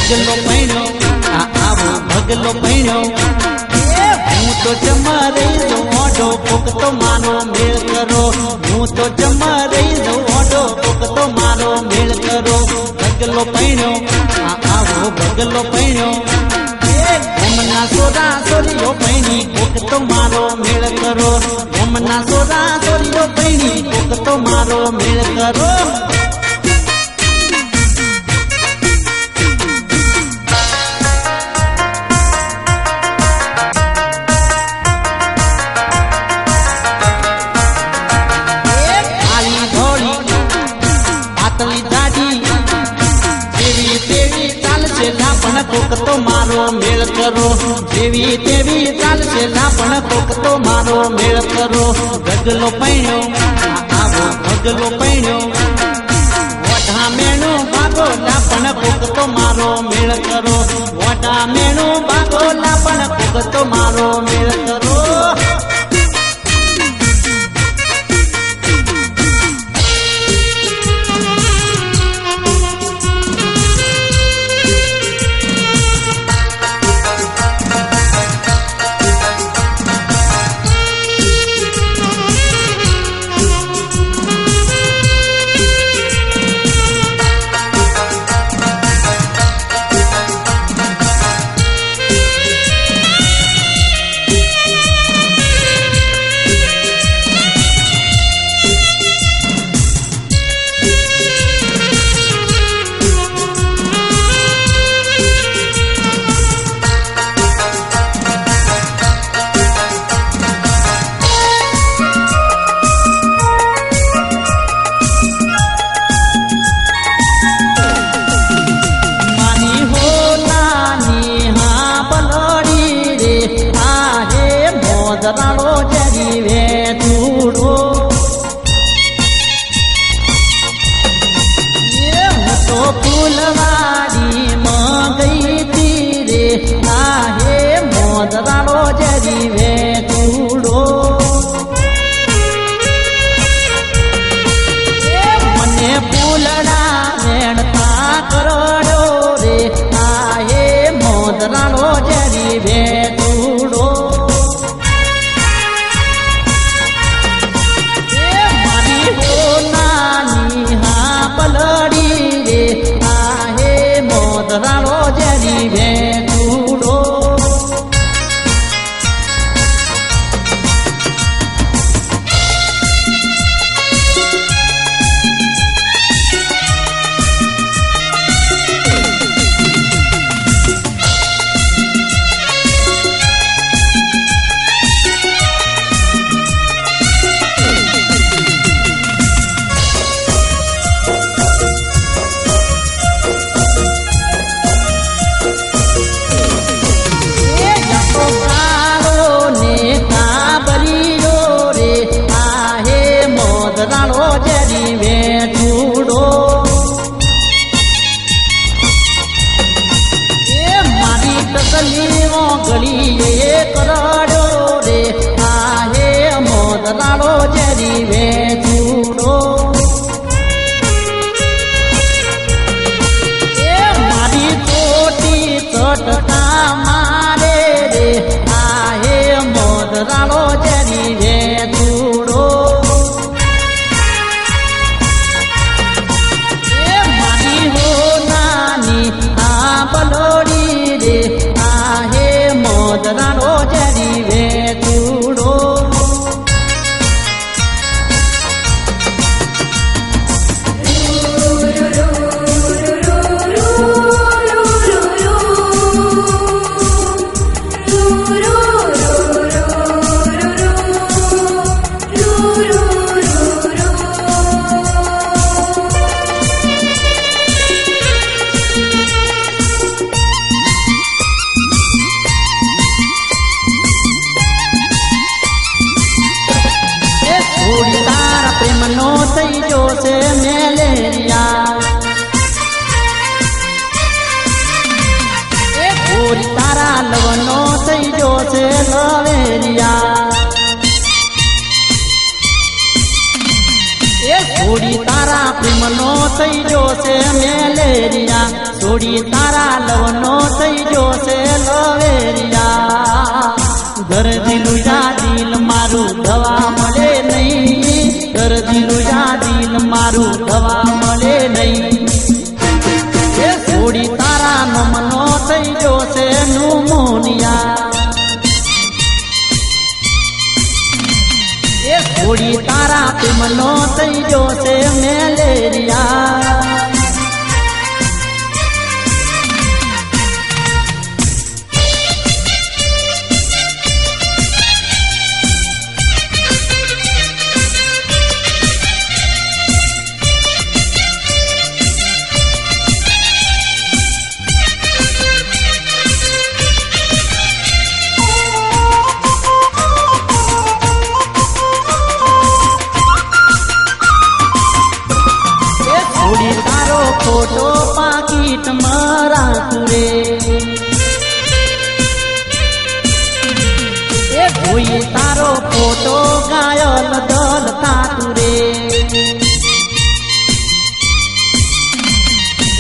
ભગલો પૈણ્યો આવો ભગલો પૈણ્યો હું તો જમા રહી દઉં ઓઢો પોકતો મારો મેળ કરો હું તો જમા રહી દઉં ઓઢો પોકતો મારો મેળ કરો ભગલો પૈણ્યો આવો ભગલો પૈણ્યો ઓમના સોરા સોરીઓ પૈણી પોકતો મારો મેળ કરો ઓમના સોરા સોરીઓ પૈણી પોકતો મારો મેળ કરો પોકતો મારો મેળ કરો જેવી તેવી ચાલશે લાપણ પોકતો મારો મેળ કરો ભગલો પૈણ્યો આવો ભગલો પૈણ્યો વઢા મેણો ભાગો લાપણ પોકતો મારો મેળ કરો વઢા મેણો ભાગો લાપણ પોકતો મારો મેળ કરો રાણો જરી વે ધૂડો હું તો ફૂલવાડી માં ગઈ તી રે આહે મોદ રાણો જરી વે ધૂડો મને ફૂલડા વેણતા કરડો રે આહે મોદ રાણો જરી વે ધૂડો રાણો જરી વે ધૂડો રાણો જરી વે ધૂડો મારી તકલીફો ગળીએ કરડો રે આહે મોદ રાણો જરી વે ધૂડો મારી ચોટી ચટકા મારે રે આહે મોદ રાણો જરી વે ધૂડો બલોડી રે આહે મોદ રાણો જરી વે ધૂડો થોડી તારા પ્રેમનો થઈ જોશે મેલેરિયા થોડી તારા લવનો થઈ જોશે લવેરિયા થોડી તારા પ્રેમનો થઈ જોશે મેલેરિયા થોડી તારા લવનો થઈ જોશે લવેરિયા દર્દીનું યા દિલ મારું દવા મળે નહીં દર્દીનું યા દિલ મારું દવા મળે નહીં થોડી તારા નમનો થઈ જોશે ન્યુમોનિયા થોડી તારા પ્રેમનો થઈ જોશે મેલેરિયા ફોટો પાકીટ મારા રે એ કોઈ તારો ફોટો ગાયલ દલ થાતું રે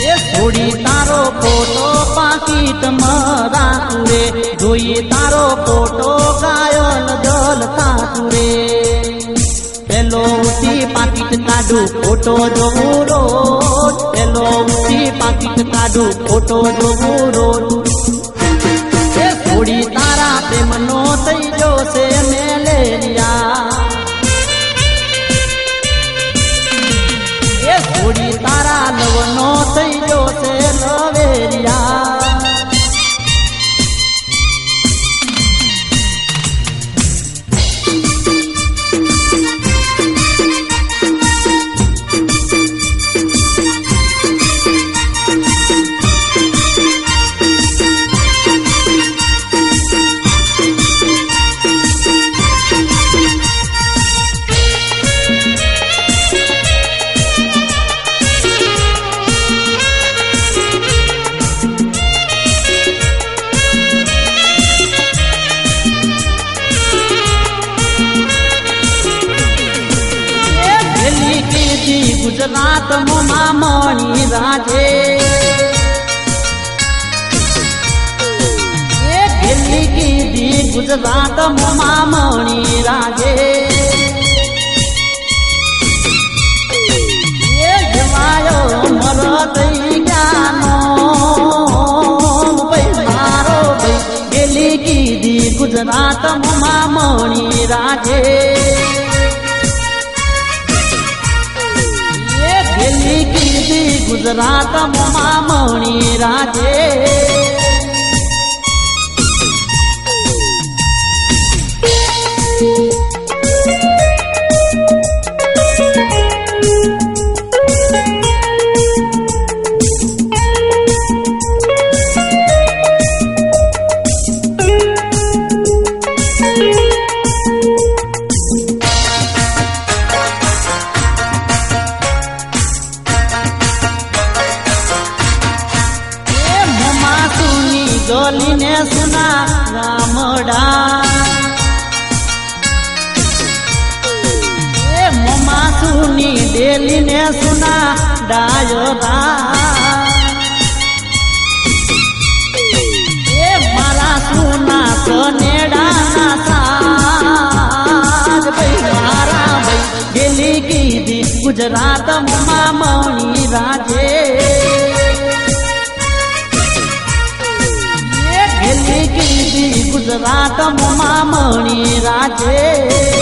એ થોડી તારો ફોટો પાકીટ મારા રે જોઈએ તારો ફોટો ગાયલ દલ થાતું રે પેલો ઉઠી પાકીટ કાઢું ફોટો જોવું રોજ પેલો ઉઠી પાકીટ કાઢું ફોટો જોવું રોજ થોડી તારા પ્રેમનો થઈ જોશે મેલેરિયા થોડી તારા લવનો થઈ જોશે લવેરિયા ગુજરાત મામણી રાજે એ પેલી કીધી ગુજરાત મામણી રાજે એ જવાયો મર દઈ જ્ઞાનો મારો ભાઈ પેલી કીધી ગુજરાત મામણી રાજે પેલી કીધી ગુજરાત મામણી રાજે ગલીને સુના ગામડા એ મમાસુની ડેલીને સુના ડાયરા એ મારા સુના સનેડાના સાજ ભાઈ મારા ભાઈ ડેલી કીધી ગુજરાત મામણી રાજે ગુજરાત મામણી રાજે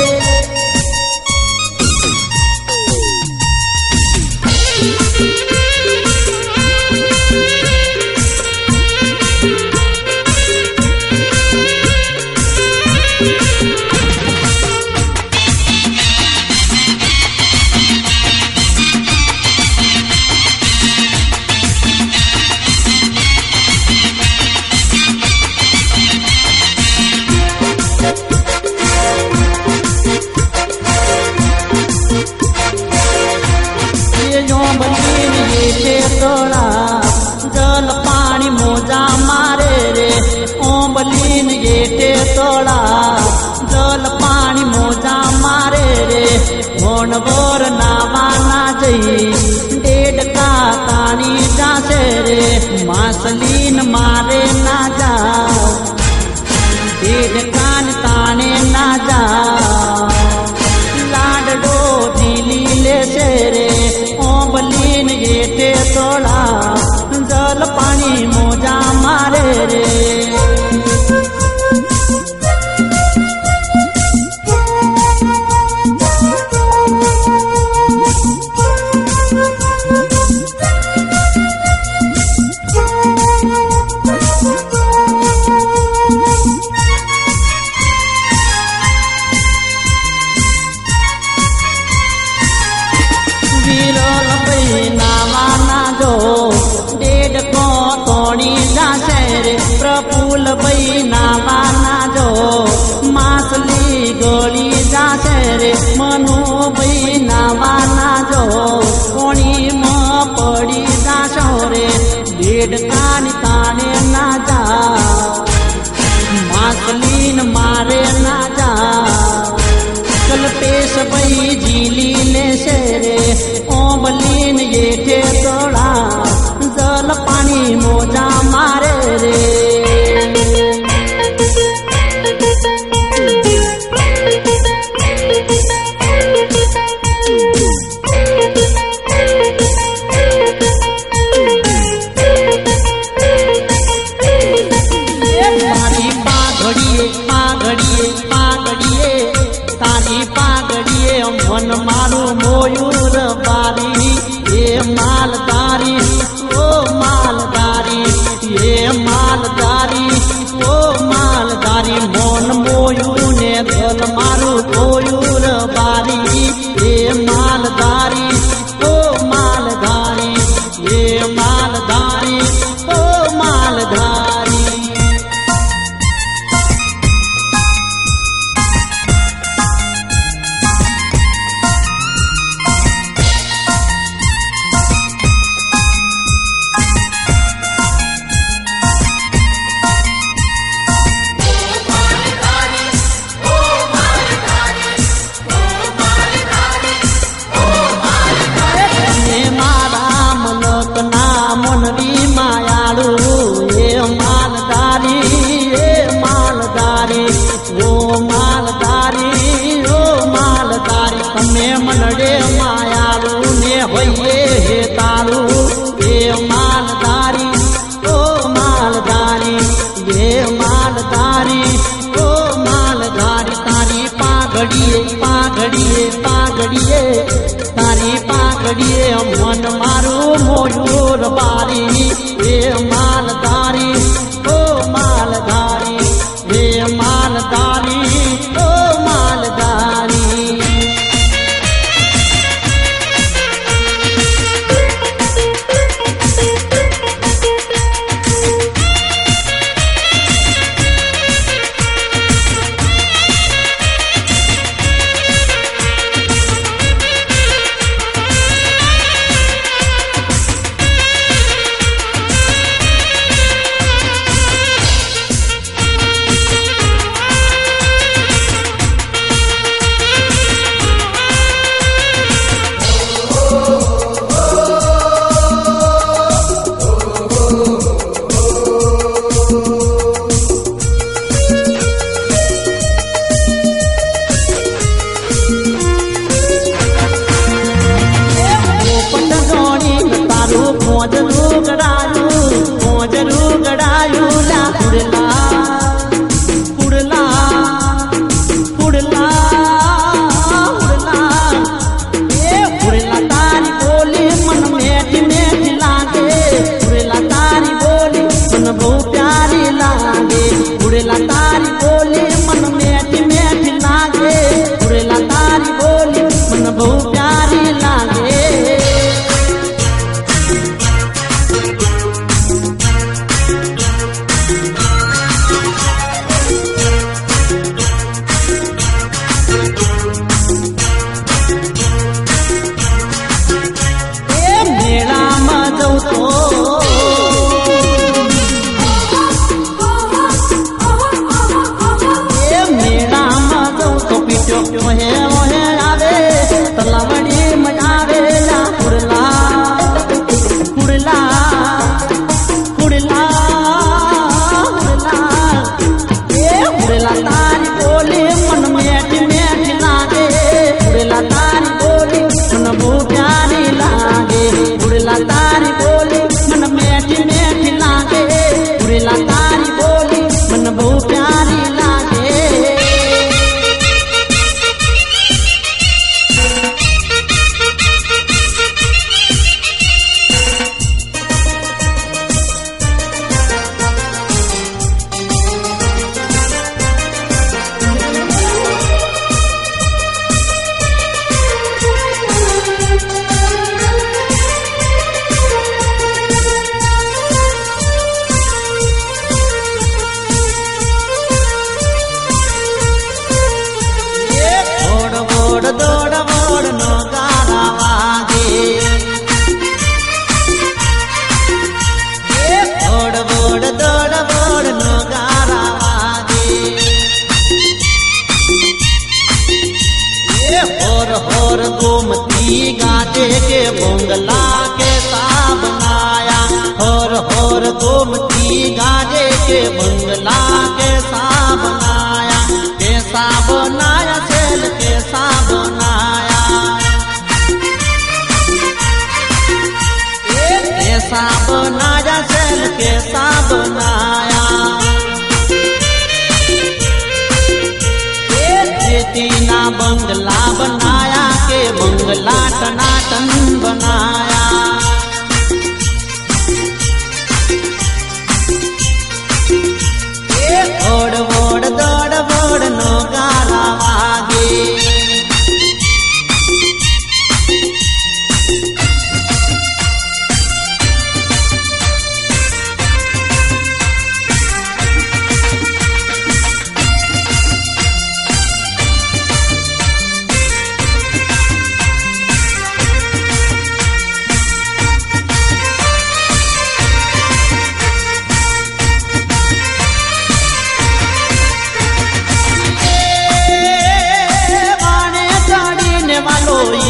મોણવર નાવાના જઈ ડેડકા તાણી જાશે રે માસલીન મારે ના જાઓ ડેડકાન તાણે ના જાઓ લાડડો ઢીલી લેશે રે ઓબલીન જેઠે તોળા જલ પાણી મોજા મારે રે પ્રફુલ ભાઈ નાવાના જો માસલી ગળી જાશે રે મનુ ભાઈ નાવાના જો કોણીમાં પડી જાશો રે ડેડકાની તાણે ના જા માસલીન મારે ના જા કલ્પેશ ભાઈ જીલી લેશે રે ઓબલીન જેઠે તોળા જલ પાણી મોજા મારે રે મન મારું મોયુર બારી એ માલધારી ઓ માલધારી એ માલધારી ઓ માલધારી મોન મોયું ને ધન મારું મોયુર બારી એ માલધારી ઓ માલધારી એ માલધારી ઓ માલધારી મનડે માયાળું ને હોઈએ હે તારું એ માલધારી ઓ માલધારી એ માલધારી ઓ માલધારી તારી પાઘડીએ પાઘડીએ પાઘડીએ તારી પાઘડીએ મન મારું મોયુર બારી એ માલધારી ઓ માલધારી એ માલધારી ઓ માલધારી होर गोमती गाजे के बंगला कैसा बनाया, होर गोमती गाजे के बंगला कैसा बनाया, कैसा बनाया सेल कैसा बनाया, कैसा बनाया सेल कैसा बनाया, ना बंगला बनाया के बंगला टनाटन बनाया, ओड़ ओड़ दौड़ बोड़ नो गारा वागे,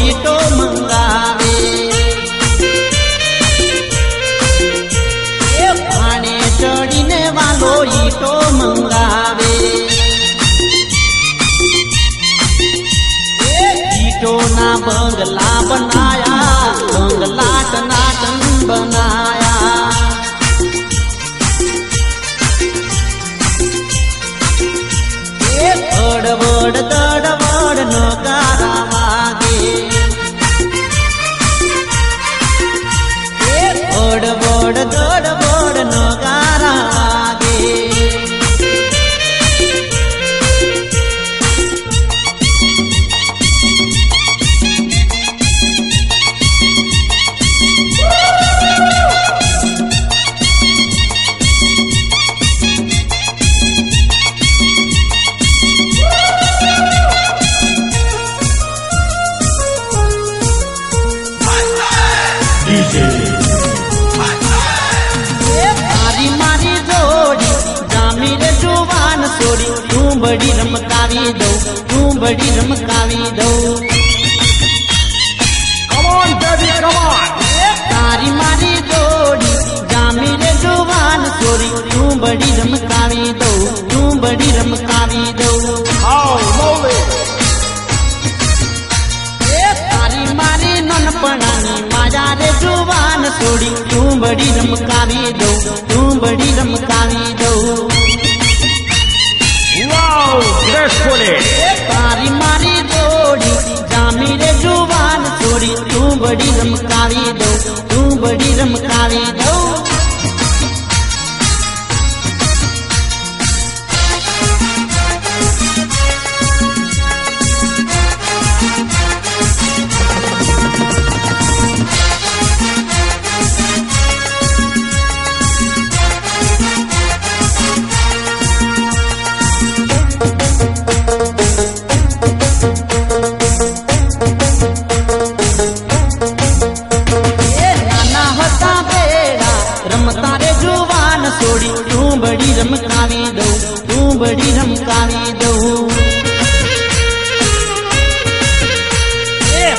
ईटो मंगावे भाने चढ़ीने वालो ईटो मंगावे, ईटो ना बंगला बनाया बंगला टनाटन बनाया, बड़ बड़ दड़ बड़ नगारा बड़ बड़ दौड़ बड़ नगारा आगे, तू बड़ी रमकावी दो, तू बड़ी रमकावी दो, तारी मारी जोड़ी जामी रे जुवान सोरी, तू बड़ी रमकावी दो, तू बड़ी रमकावी दो, तारी मारी ननपणानी माया रे जुवान सोड़ी, तू बड़ी रमकावी दो, तू बड़ी रमकावी दो, तारी मारी जोड़ी जामी रे जुबान छोड़ी, तू बड़ी रमकावी दो, तू बड़ी रमकावी दो, बड़ी रमकावी दो, तू बड़ी रमकावी दो,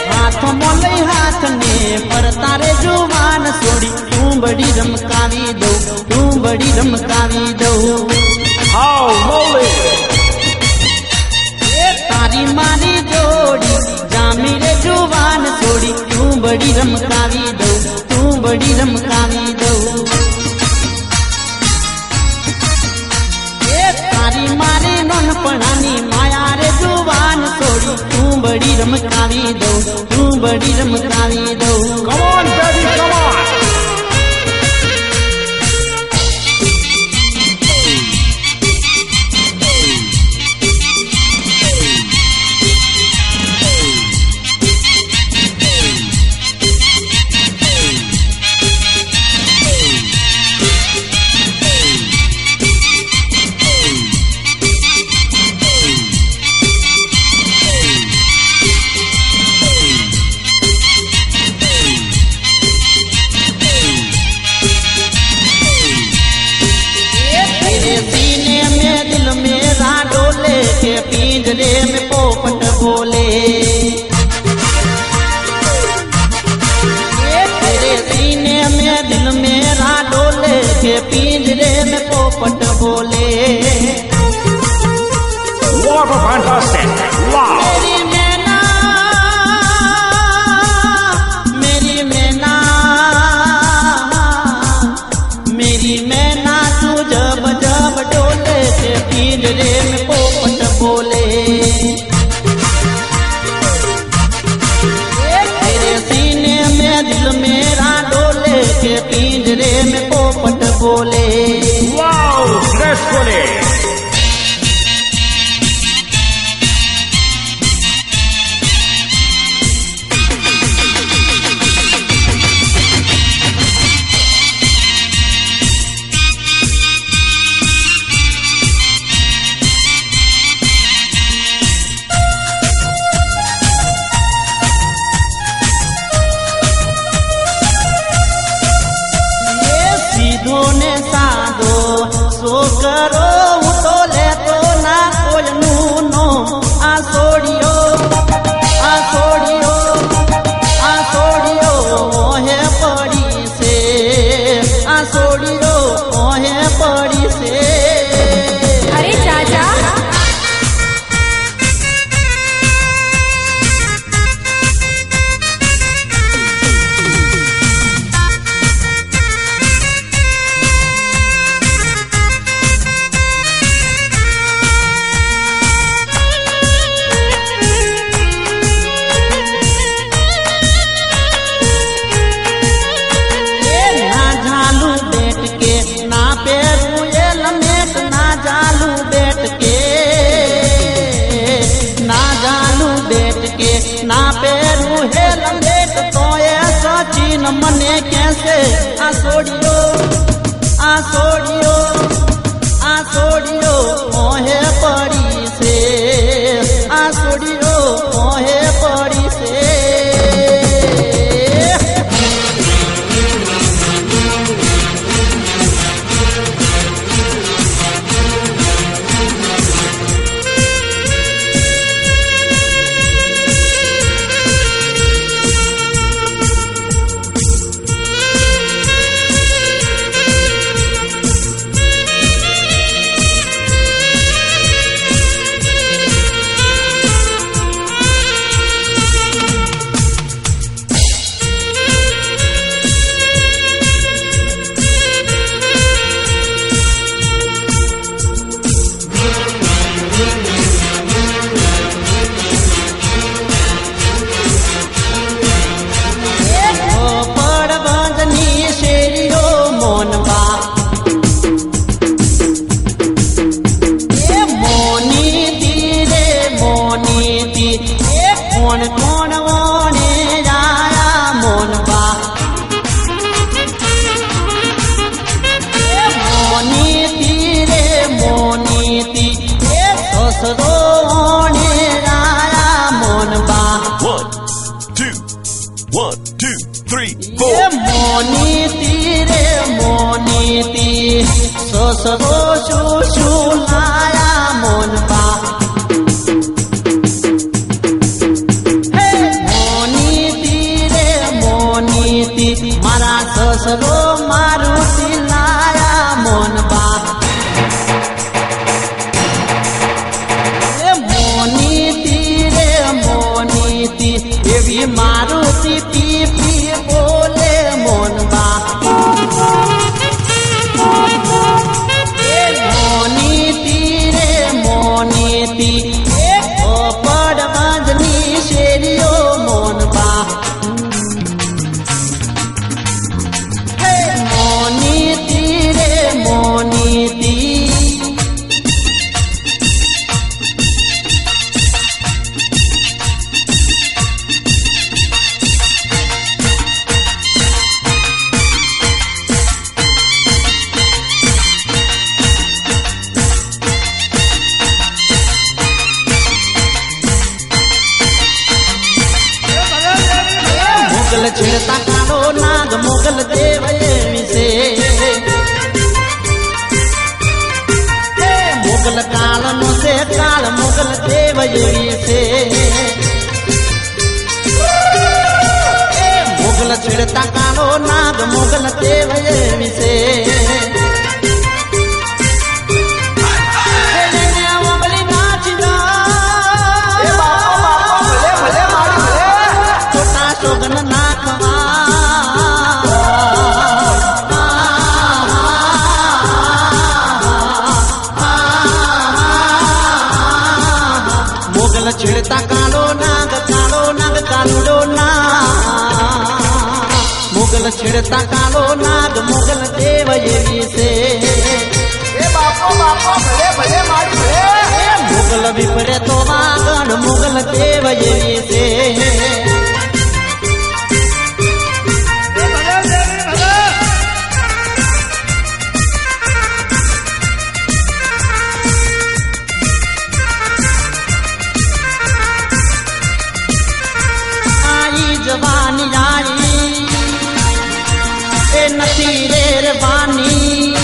हाथ मोले हाथ ने पर तारे जुबान छोड़ी, तू बड़ी रमकावी दो, तू बड़ी रमकावी दो, तारी मारी जोड़ी जामी रे जुबान छोड़ी, तू बड़ी रमकावी दो, तू बड़ी रमकावी दो, तारी मारी ननपणानी माया रे जुबान छोड़ी, तू बड़ी रमकावी दो, तू बड़ी रमकावी दो, come on baby come on, दिल मेरा डोले के पिंजरे में पोपट बोले। Wow gracefully. सीधो ने साधो सो करो હું તો લેતો ના કોઈનું નો આ સોડિયો મોહે પડી છે આ સોડિયો મોહે પડી છે। अरे चाचा ना झालू बैठ के ना पैरू ये लमेट ना झालू बैठ के ना झालू बैठ के ना पैरू हे लमेट तो ये सचिन मने कैसे आ सोडियो मोहे पड़ी से आ सोडियो मोहे पड़ी से। કોણ કોણ વણે રાયા મોનબા મોનીતી એ સસરો વણે રાયા મોનબા। 1 2 3 એ 4 મોનીતી સસરો શું લાયા મોનબા। મારા સસરો મારુતિ લાયા મોનબા। મોનીતી એવી મારુતિ પી બોલે મોનબા। મોનીતી પડ બાંધની શેરીઓ મોનબા। મોનીતી મોગલ છેડતા કાળો નાગ મોગલ દેવ વિશે મોગલ કાળ નો છે કાળ મોગલ દેવ વિશે મોગલ છેડતા કાળો નાગ મોગલ દેવ વિશે સોગન નાખવા મોગલ છેડતા છેડતા કાળો નાગ મોગલ દેવ એવી છે એ બાપો બાપો ભલે ભલે મારી ભલે મોગલ વિપરે તો વાગણ મોગલ દેવ એવી છે જવાની આઈ એ નથી રે રવાની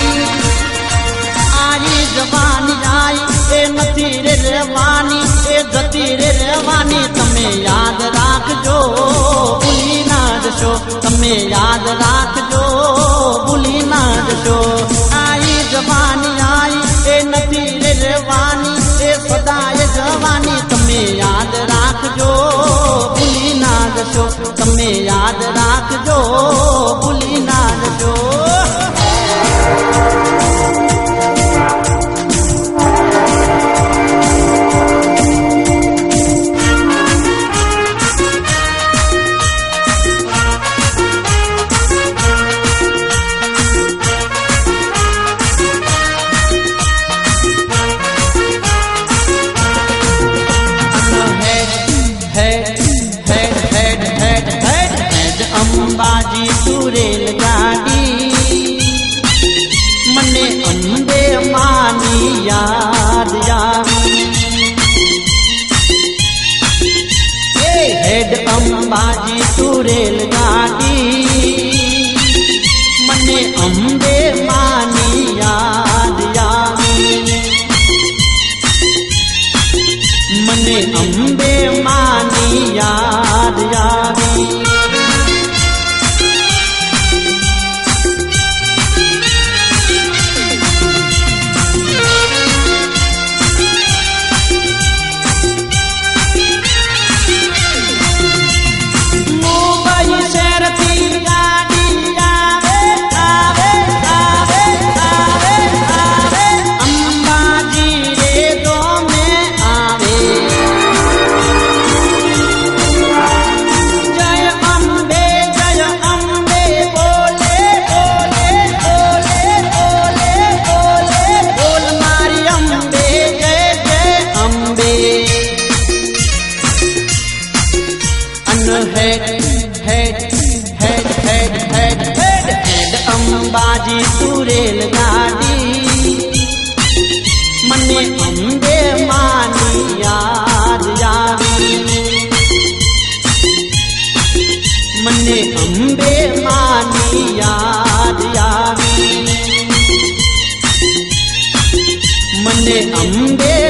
આઈ જવાની આઈ એ નથી રે રવાની એ જતી રે રવાની તમે યાદ રાખજો ભૂલી ના જશો તમે યાદ રાખજો ભૂલી ના જશો આઈ જવાની આઈ એ નથી રે રવાની એ સદાય જવાની તમે યાદ રાખજો ભૂલી ના જશો તમે યાદ રાખજો ભૂલી ના જશો અંબાજી સુરેલ ગાડી મને અંબે માની યાદ આવી હેડ અંબાજી સુરેલ ગાડી મને અંબે માની યાદ આવી મને અંબે માની યાદ આવી અંબાજી સુરેલ ગાડી મને અંબે માની યાદ આવી મને અંબે માની યાદ આવી મને અંબે